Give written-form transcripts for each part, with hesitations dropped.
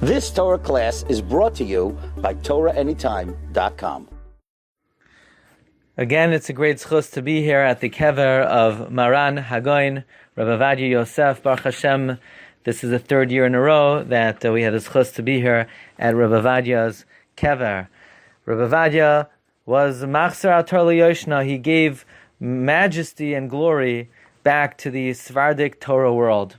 This Torah class is brought to you by TorahAnytime.com. Again, it's a great zchus to be here at the Kever of Maran, Hagoin, Rabbi Ovadia, Yosef, Baruch Hashem. This is the third year in a row that we had a zchus to be here at Rabbi Ovadia's Kever. Rabbi Ovadia was Machzer Ator Yoshna. He gave majesty and glory back to the Sephardic Torah world.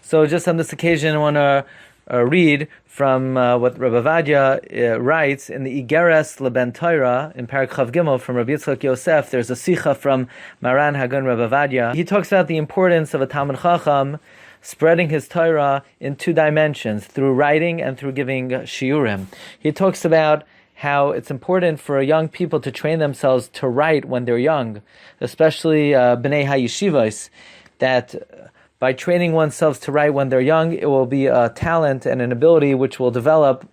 So just on this occasion, I want to read from what Rabbi Ovadia writes in the Igeres Leben Torah in Parak Chav Gimel from Rabbi Yitzchak Yosef. There's a sicha from Maran Hagon Rabbi Ovadia. He talks about the importance of a Talmid Chacham spreading his Torah in two dimensions, through writing and through giving shiurim. He talks about how it's important for young people to train themselves to write when they're young, especially Bnei HaYeshivos, that by training oneself to write when they're young, it will be a talent and an ability which will develop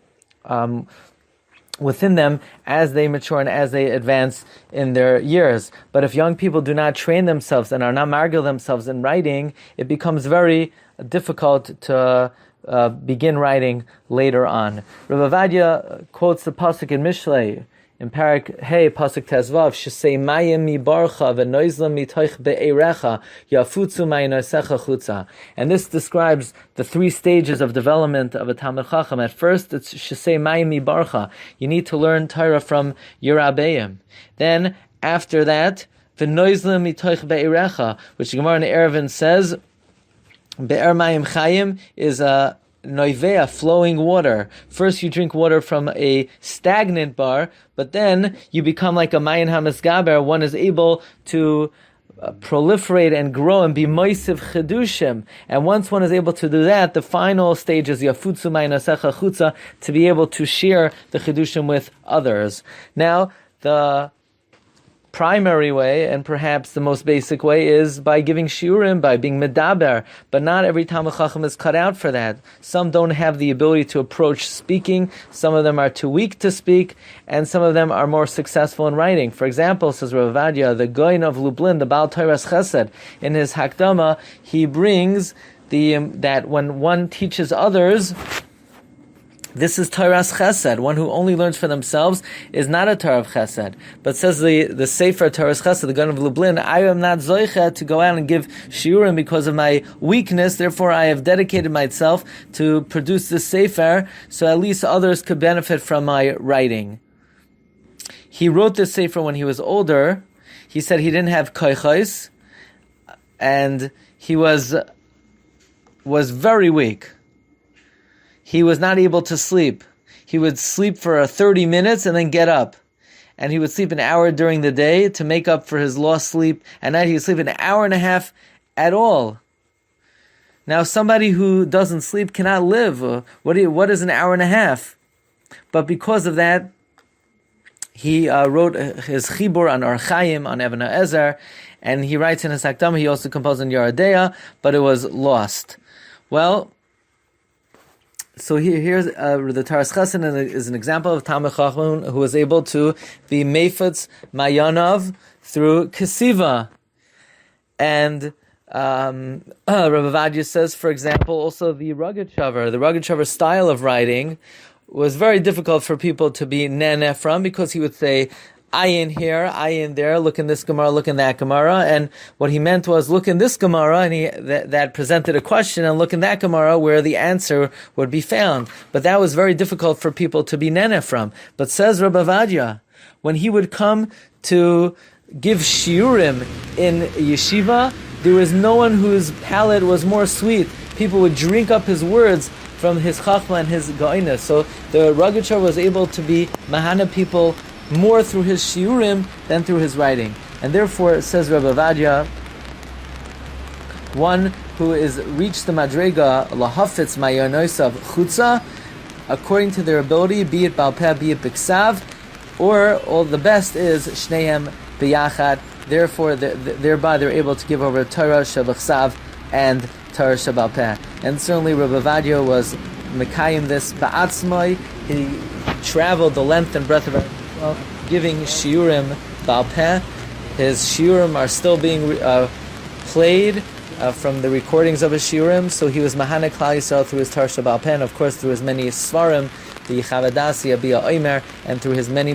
within them as they mature and as they advance in their years. But if young people do not train themselves and are not margil themselves in writing, it becomes very difficult to begin writing later on. Rabbi Ovadia quotes the pasuk in Mishlei, in Parak Hey, Pasuk Tezvav, Shesei Mayim mi barcha v'noizlam mitoich be'erecha yafutzu ma'inosecha chutza. And this describes the three stages of development of a Talmid Chacham. At first, it's Shesei Mayim mi barcha. You need to learn Torah from your Rabbeim. Then, after that, v'noizlam mitoich be'erecha, which the Gemara in Eruvin says, Be'er Mayim Chayim is a noivea, flowing water. First you drink water from a stagnant bar, but then you become like a mayin hamizgaber. One is able to proliferate and grow and be moisiv chedushim. And once one is able to do that, the final stage is yafutzu ma'inosecha chutza, to be able to share the chedushim with others. Now, the primary way, and perhaps the most basic way, is by giving shiurim, by being medaber. But not every Talmid Chacham is cut out for that. Some don't have the ability to approach speaking, some of them are too weak to speak, and some of them are more successful in writing. For example, says Rabbi Ovadia, the Goyin of Lublin, the Baal Toras Chesed, in his Hakdama, he brings that when one teaches others, this is Torah's Chesed. One who only learns for themselves is not a Torah of Chesed. But says the Sefer Torah's Chesed, the Gun of Lublin, I am not Zoicha to go out and give shiurim because of my weakness. Therefore, I have dedicated myself to produce this Sefer, so at least others could benefit from my writing. He wrote this Sefer when he was older. He said he didn't have koichos, and he was very weak. He was not able to sleep. He would sleep for 30 minutes and then get up. And he would sleep an hour during the day to make up for his lost sleep. At night he would sleep an hour and a half at all. Now somebody who doesn't sleep cannot live. What is an hour and a half? But because of that, he wrote his chibur on Archaim, on Even HaEzer, and he writes in his Hakdama, he also composed on Yeridea, but it was lost. Well, so here's the Taras Chesed is an example of Talmid Chacham who was able to be Meifetz Mayanav through Kesiva. And Rabbi Ovadia says, for example, also the Rugged Shavar style of writing was very difficult for people to be nene from, because he would say, ayin here, ayin there, look in this Gemara, look in that Gemara, and what he meant was look in this Gemara, and that presented a question, and look in that Gemara where the answer would be found. But that was very difficult for people to be nene from. But says Rabbi Ovadia, when he would come to give shiurim in yeshiva, there was no one whose palate was more sweet. People would drink up his words from his chachma and his ga'inah. So the Rugged Shavar was able to be mahana people more through his shiurim than through his writing. And therefore, says Rabbi Ovadia, one who is reached the madrega lahafitz mayonosav chutza, according to their ability, be it balpeh, be it biksav, or all the best is shneim biyachad. Therefore, thereby they're able to give over Torah shebachsav and Torah shebalpeh. And certainly Rabbi Ovadia was mekayim this ba'atzmai. He traveled the length and breadth of giving shiurim balpeh. His shiurim are still being played from the recordings of his shiurim. So he was Mahane Klal Yisrael through his Torah Sheba'al Peh, and of course through his many svarim, the Chavadasi, Abiyah Omer, and through his many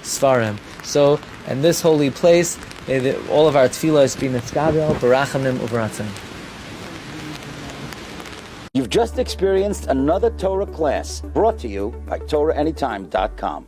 svarim. So, in this holy place, all of our tefillah be nitzgabel, barachamim, uveratzim. You've just experienced another Torah class brought to you by TorahAnytime.com.